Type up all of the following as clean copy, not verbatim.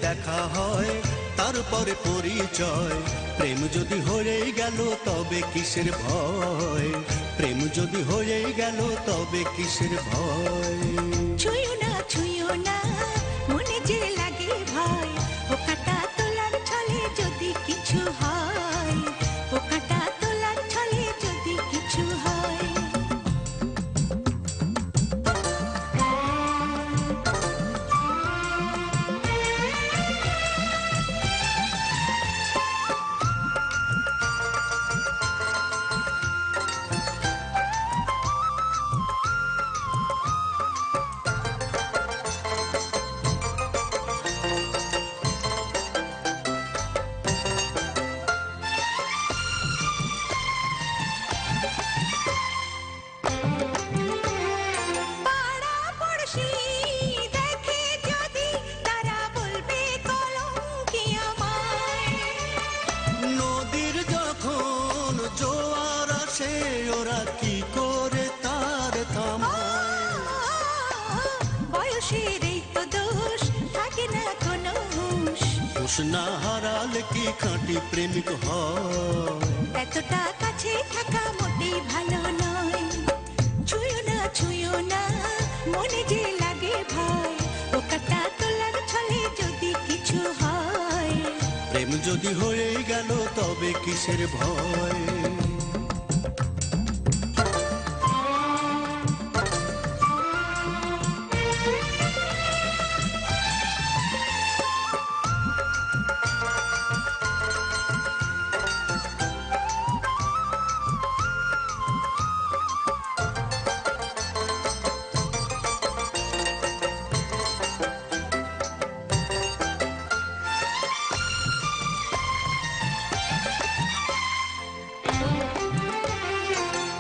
দেখা হয়, তারপরে পরিচয়। প্রেম যদি হয়েই গেল তবে কিসের ভয়, প্রেম যদি হয়েই গেল তবে কিসের ভয়। ছুঁয়ো না ছুঁয়ো না, মনে যে লাগে ভয়, পোকাটা তোলার ছলে যদি কিছু হয়, পোকাটা তোলার ছলে যদি কিছু হয়। নদীর যখন জোয়ার আসে ওরা কি করে তার থামায়। বয়সের এই তো দোষ, থাকে না কোনো হুঁশ, হুঁশ না হারালে কি খাঁটি প্রেমিক হয়। এতটা কাছে থাকা মোটেই ভালো নয়। ছুঁয়ো না, মনে যে লাগে ভয়, পোকাটা তোলার ছলে যদি কিছু হয়। প্রেম যদি হয়েই গেল তবে কিসের ভয়।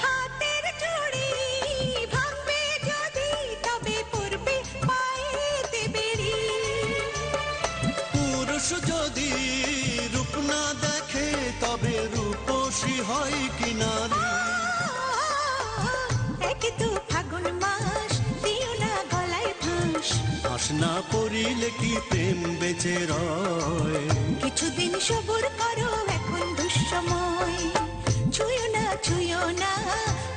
হাতের চুড়ি ভাঙবে যদি তবে পড়বে পায়েতে বেড়ি। পুরুষ যদি রূপ না দেখে তবে রূপসী হয় কি নারী। একে তো ফাগুন মাস, দিও না গলায় ফাঁস, ফাঁস না পড়িলে কি প্রেম বেঁচে রয়। কিছুদিন সবুর করো এখন দুঃসময়। ছুঁয়ো না,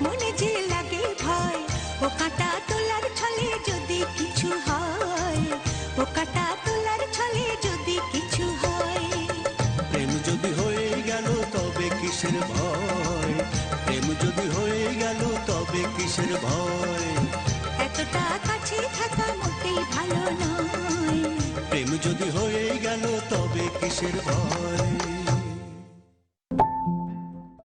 মনে যে লাগে ভয়, পোকাটা তোলার ছলে যদি কিছু হয়, পোকাটা তোলার ছলে যদি কিছু হয়। প্রেম যদি হয়ে গেল তবে কিসের ভয়, প্রেম যদি হয়ে গেল তবে কিসের ভয়। এতটা কাছে থাকা মোটেই ভালো নয়। প্রেম যদি হয়ে গেল তবে কিসের ভয়।